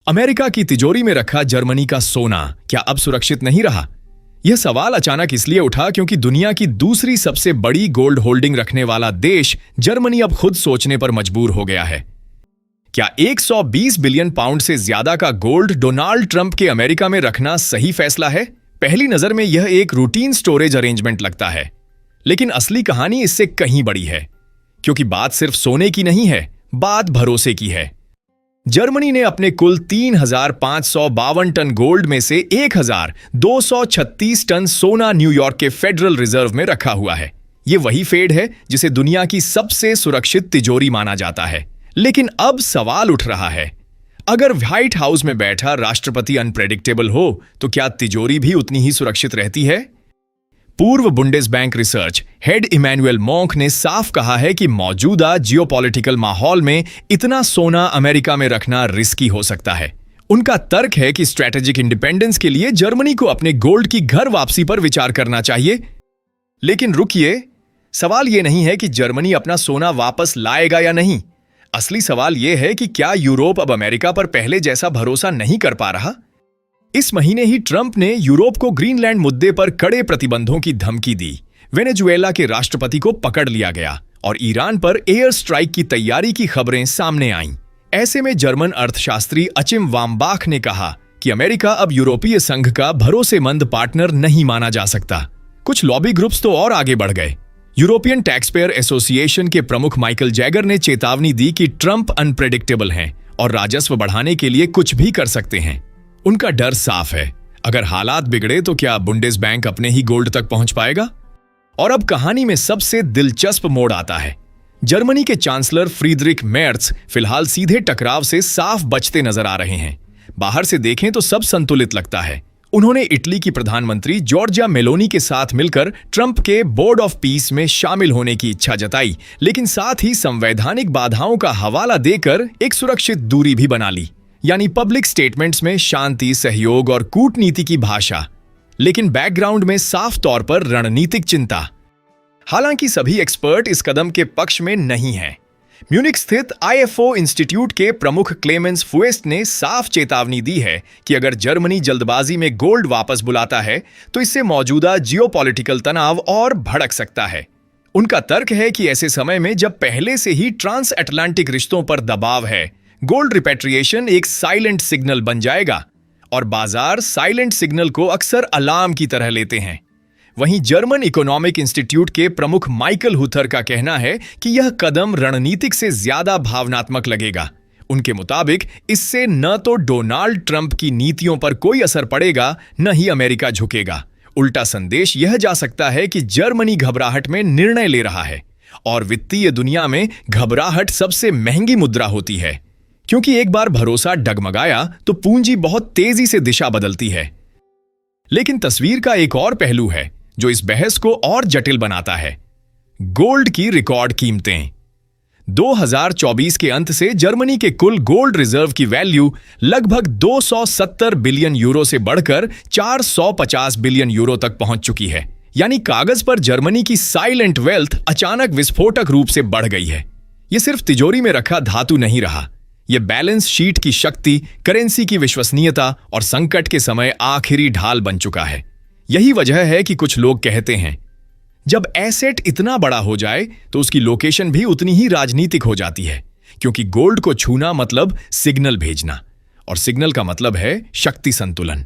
America की तिजोरी में रखा जर्मनी का सोना क्या अब सुरक्षित नहीं रहा? यह सवाल अचानक इसलिए उठा क्योंकि दुनिया की दूसरी सबसे बड़ी गोल्ड होल्डिंग रखने वाला देश जर्मनी अब खुद सोचने पर मजबूर हो गया है। क्या 120 बिलियन पाउंड से ज्यादा का गोल्ड डोनाल्ड ट्रंप के अमेरिका में रखना सही फैसला है? पहली नजर में यह एक रूटीन स्टोरेज अरेंजमेंट लगता है, लेकिन असली कहानी इससे कहीं बड़ी है, क्योंकि बात सिर्फ सोने की नहीं है, बात भरोसे की है। जर्मनी ने अपने कुल 3,552 टन गोल्ड में से 1,236 टन सोना न्यूयॉर्क के फेडरल रिजर्व में रखा हुआ है। यह वही फेड है जिसे दुनिया की सबसे सुरक्षित तिजोरी माना जाता है। लेकिन अब सवाल उठ रहा है, अगर व्हाइट हाउस में बैठा राष्ट्रपति अनप्रेडिक्टेबल हो तो क्या तिजोरी भी उतनी ही सुरक्षित रहती है? पूर्व Bundesbank research head Emanuel Monch ने साफ कहा है कि मौजूदा जियोपॉलिटिकल माहौल में इतना सोना अमेरिका में रखना रिस्की हो सकता है। उनका तर्क है कि स्ट्रैटेजिक इंडिपेंडेंस के लिए जर्मनी को अपने गोल्ड की घर वापसी पर विचार करना चाहिए। लेकिन रुकिए, सवाल यह नहीं है कि जर्मनी अपना सोना वापस लाएगा या नहीं। असली सवाल यह है कि क्या यूरोप अब अमेरिका पर पहले जैसा भरोसा नहीं कर पा रहा? इस महीने ही ट्रंप ने यूरोप को ग्रीनलैंड मुद्दे पर कड़े प्रतिबंधों की धमकी दी। वेनेजुएला के राष्ट्रपति को पकड़ लिया गया और ईरान पर एयर स्ट्राइक की तैयारी की खबरें सामने आईं। ऐसे में जर्मन अर्थशास्त्री अचिम वामबाख ने कहा कि अमेरिका अब यूरोपीय संघ का भरोसेमंद पार्टनर नहीं माना जा सकता। कुछ लॉबी ग्रुप्स तो और आगे बढ़ गए। यूरोपियन टैक्सपेयर एसोसिएशन के प्रमुख माइकल जैगर ने चेतावनी दी कि ट्रंप अनप्रेडिक्टेबल हैं और राजस्व बढ़ाने के लिए कुछ भी कर सकते हैं। उनका डर साफ है, अगर हालात बिगड़े तो क्या बुंडेसबैंक अपने ही गोल्ड तक पहुंच पाएगा? और अब कहानी में सबसे दिलचस्प मोड़ आता है। जर्मनी के चांसलर फ्रीडरिक मेर्च फिलहाल सीधे टकराव से साफ बचते नजर आ रहे हैं। बाहर से देखें तो सब संतुलित लगता है। उन्होंने इटली की प्रधानमंत्री जॉर्जिया मेलोनी के साथ मिलकर ट्रंप के बोर्ड ऑफ पीस में शामिल होने की इच्छा जताई, लेकिन साथ ही संवैधानिक बाधाओं का हवाला देकर एक सुरक्षित दूरी भी बना ली, यानी पब्लिक स्टेटमेंट्स में शांति, सहयोग और कूटनीति की भाषा, लेकिन बैकग्राउंड में साफ तौर पर रणनीतिक चिंता। हालांकि सभी एक्सपर्ट इस कदम के पक्ष में नहीं हैं। म्यूनिक स्थित आईएफओ इंस्टीट्यूट के प्रमुख क्लेमेंस फुएस्ट ने साफ चेतावनी दी है कि अगर जर्मनी जल्दबाजी में गोल्ड वापस बुलाता है तो इससे मौजूदा जियोपॉलिटिकल तनाव और भड़क सकता है। उनका तर्क है कि ऐसे समय में जब पहले से ही ट्रांस अटलांटिक रिश्तों पर दबाव है, गोल्ड रिपेट्रिएशन एक साइलेंट सिग्नल बन जाएगा और बाजार साइलेंट सिग्नल को अक्सर अलार्म की तरह लेते हैं। वहीं जर्मन इकोनॉमिक इंस्टीट्यूट के प्रमुख माइकल हुथर का कहना है कि यह कदम रणनीतिक से ज्यादा भावनात्मक लगेगा। उनके मुताबिक इससे न तो डोनाल्ड ट्रंप की नीतियों पर कोई असर पड़ेगा, न ही अमेरिका झुकेगा। उल्टा संदेश यह जा सकता है कि जर्मनी घबराहट में निर्णय ले रहा है, और वित्तीय दुनिया में घबराहट सबसे महंगी मुद्रा होती है, क्योंकि एक बार भरोसा डगमगाया तो पूंजी बहुत तेजी से दिशा बदलती है। लेकिन तस्वीर का एक और पहलू है जो इस बहस को और जटिल बनाता है। गोल्ड की रिकॉर्ड कीमतें। 2024 के अंत से जर्मनी के कुल गोल्ड रिजर्व की वैल्यू लगभग 270 बिलियन यूरो से बढ़कर 450 बिलियन यूरो तक पहुंच चुकी है। यानी कागज पर जर्मनी की साइलेंट वेल्थ अचानक विस्फोटक रूप से बढ़ गई है। यह सिर्फ तिजोरी में रखा धातु नहीं रहा, यह बैलेंस शीट की शक्ति, करेंसी की विश्वसनीयता और संकट के समय आखिरी ढाल बन चुका है। यही वजह है कि कुछ लोग कहते हैं, जब एसेट इतना बड़ा हो जाए तो उसकी लोकेशन भी उतनी ही राजनीतिक हो जाती है, क्योंकि गोल्ड को छूना मतलब सिग्नल भेजना, और सिग्नल का मतलब है शक्ति संतुलन।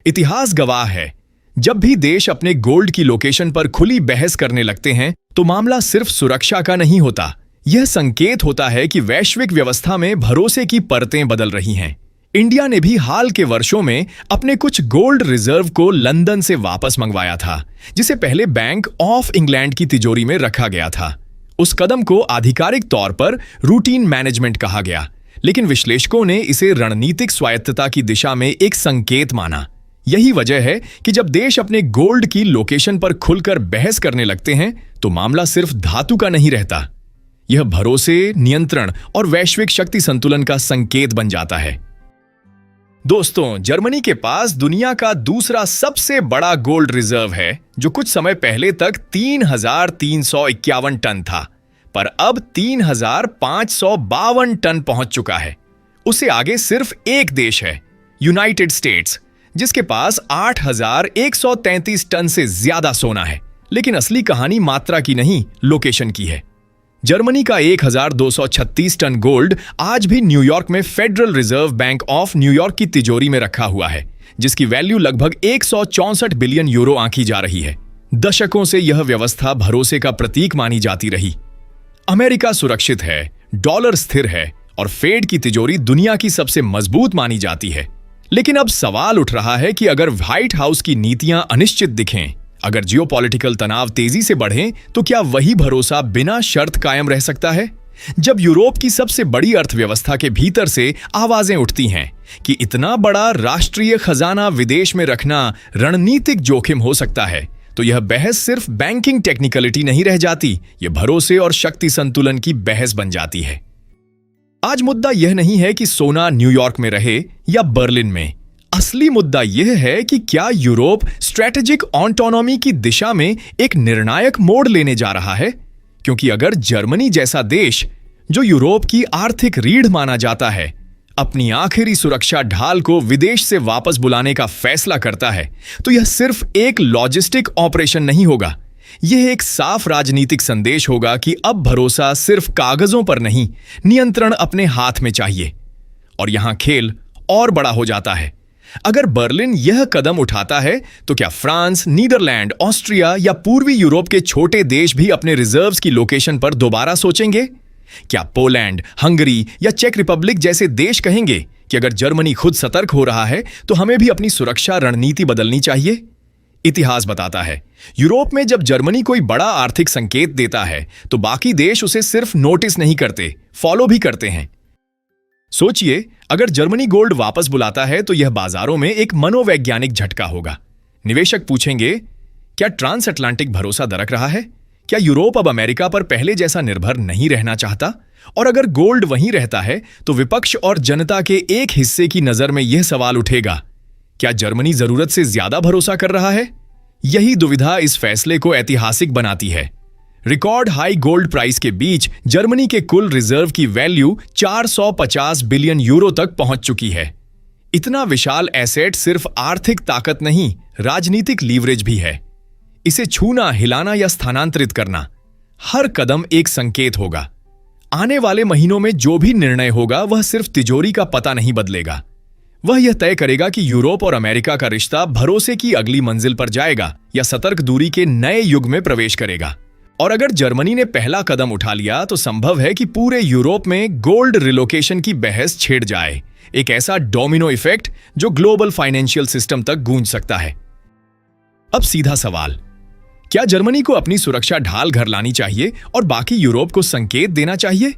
इतिहास गवाह है, जब भी देश अपने गोल्ड की लोकेशन पर खुली बहस करने लगते हैं तो मामला सिर्फ सुरक्षा का नहीं होता, यह संकेत होता है कि वैश्विक व्यवस्था में भरोसे की परतें बदल रही हैं। इंडिया ने भी हाल के वर्षों में अपने कुछ गोल्ड रिजर्व को लंदन से वापस मंगवाया था, जिसे पहले बैंक ऑफ इंग्लैंड की तिजोरी में रखा गया था। उस कदम को आधिकारिक तौर पर रूटीन मैनेजमेंट कहा गया, लेकिन विश्लेषकों ने इसे रणनीतिक स्वायत्तता की दिशा में एक संकेत माना। यही वजह है कि जब देश अपने गोल्ड की लोकेशन पर खुलकर बहस करने लगते हैं तो मामला सिर्फ धातु का नहीं रहता, यह भरोसे, नियंत्रण और वैश्विक शक्ति संतुलन का संकेत बन जाता है। दोस्तों, जर्मनी के पास दुनिया का दूसरा सबसे बड़ा गोल्ड रिजर्व है, जो कुछ समय पहले तक 3,351 टन था, पर अब 3,552 टन पहुंच चुका है। उससे आगे सिर्फ एक देश है, यूनाइटेड स्टेट्स, जिसके पास 8,133 टन से ज्यादा सोना है। लेकिन असली कहानी मात्रा की नहीं, लोकेशन की है। जर्मनी का 1,236 टन गोल्ड आज भी न्यूयॉर्क में federal reserve bank of New York की तिजोरी में रखा हुआ है, जिसकी वैल्यू लगभग 164 बिलियन यूरो आंकी जा रही है। दशकों से यह व्यवस्था भरोसे का प्रतीक मानी जाती रही। अमेरिका सुरक्षित है, डॉलर स्थिर है और फेड की तिजोरी दुनिया की सबसे मजबूत मानी जाती है। लेकिन अब सवाल उठ रहा है कि अगर व्हाइट हाउस की नीतियां अनिश्चित दिखें, अगर जियोपॉलिटिकल तनाव तेजी से बढ़े, तो क्या वही भरोसा बिना शर्त कायम रह सकता है? जब यूरोप की सबसे बड़ी अर्थव्यवस्था के भीतर से आवाजें उठती हैं कि इतना बड़ा राष्ट्रीय खजाना विदेश में रखना रणनीतिक जोखिम हो सकता है, तो यह बहस सिर्फ बैंकिंग टेक्निकलिटी नहीं रह जाती, यह भरोसे और शक्ति संतुलन की बहस बन जाती है। आज मुद्दा यह नहीं है कि सोना न्यूयॉर्क में रहे या बर्लिन में। असली मुद्दा यह है कि क्या यूरोप स्ट्रेटेजिक ऑटोनॉमी की दिशा में एक निर्णायक मोड़ लेने जा रहा है? क्योंकि अगर जर्मनी जैसा देश, जो यूरोप की आर्थिक रीढ़ माना जाता है, अपनी आखिरी सुरक्षा ढाल को विदेश से वापस बुलाने का फैसला करता है, तो यह सिर्फ एक लॉजिस्टिक ऑपरेशन नहीं होगा, यह एक साफ राजनीतिक संदेश होगा कि अब भरोसा सिर्फ कागजों पर नहीं, नियंत्रण अपने हाथ में चाहिए। और यहां खेल और बड़ा हो जाता है। अगर बर्लिन यह कदम उठाता है, तो क्या फ्रांस, नीदरलैंड, ऑस्ट्रिया या पूर्वी यूरोप के छोटे देश भी अपने रिजर्व्स की लोकेशन पर दोबारा सोचेंगे? क्या पोलैंड, हंगरी या चेक रिपब्लिक जैसे देश कहेंगे कि अगर जर्मनी खुद सतर्क हो रहा है, तो हमें भी अपनी सुरक्षा रणनीति बदलनी चाहिए? इतिहास बताता है, यूरोप में जब जर्मनी कोई बड़ा आर्थिक संकेत देता है, तो बाकी देश उसे सिर्फ नोटिस नहीं करते, फॉलो भी करते हैं। सोचिए, अगर जर्मनी गोल्ड वापस बुलाता है, तो यह बाजारों में एक मनोवैज्ञानिक झटका होगा। निवेशक पूछेंगे, क्या ट्रांस अटलांटिक भरोसा दरक रहा है? क्या यूरोप अब अमेरिका पर पहले जैसा निर्भर नहीं रहना चाहता? और अगर गोल्ड वहीं रहता है, तो विपक्ष और जनता के एक हिस्से की नजर में यह सवाल उठेगा, क्या जर्मनी जरूरत से ज्यादा भरोसा कर रहा है? यही दुविधा इस फैसले को ऐतिहासिक बनाती है। रिकॉर्ड हाई गोल्ड प्राइस के बीच जर्मनी के कुल रिजर्व की वैल्यू 450 बिलियन यूरो तक पहुंच चुकी है। इतना विशाल एसेट सिर्फ आर्थिक ताकत नहीं, राजनीतिक लीवरेज भी है। इसे छूना, हिलाना या स्थानांतरित करना, हर कदम एक संकेत होगा। आने वाले महीनों में जो भी निर्णय होगा, वह सिर्फ तिजोरी का पता नहीं बदलेगा, वह यह तय करेगा कि यूरोप और अमेरिका का रिश्ता भरोसे की अगली मंजिल पर जाएगा या सतर्क दूरी के नए युग में प्रवेश करेगा। और अगर जर्मनी ने पहला कदम उठा लिया, तो संभव है कि पूरे यूरोप में गोल्ड रिलोकेशन की बहस छिड़ जाए, एक ऐसा डोमिनो इफेक्ट जो ग्लोबल फाइनेंशियल सिस्टम तक गूंज सकता है। अब सीधा सवाल, क्या जर्मनी को अपनी सुरक्षा ढाल घर लानी चाहिए और बाकी यूरोप को संकेत देना चाहिए,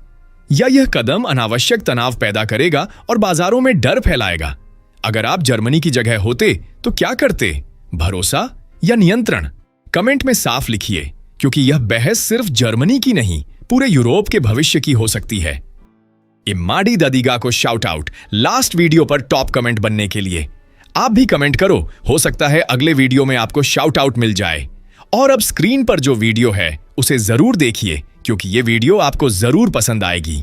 या यह कदम अनावश्यक तनाव पैदा करेगा और बाजारों में डर फैलाएगा? अगर आप जर्मनी की जगह होते तो क्या करते, भरोसा या नियंत्रण? कमेंट में साफ लिखिए, क्योंकि यह बहस सिर्फ जर्मनी की नहीं, पूरे यूरोप के भविष्य की हो सकती है। इम्माडी ददीगा को शाउट आउट लास्ट वीडियो पर टॉप कमेंट बनने के लिए। आप भी कमेंट करो, हो सकता है अगले वीडियो में आपको शाउट आउट मिल जाए। और अब स्क्रीन पर जो वीडियो है उसे जरूर देखिए, क्योंकि यह वीडियो आपको जरूर पसंद आएगी।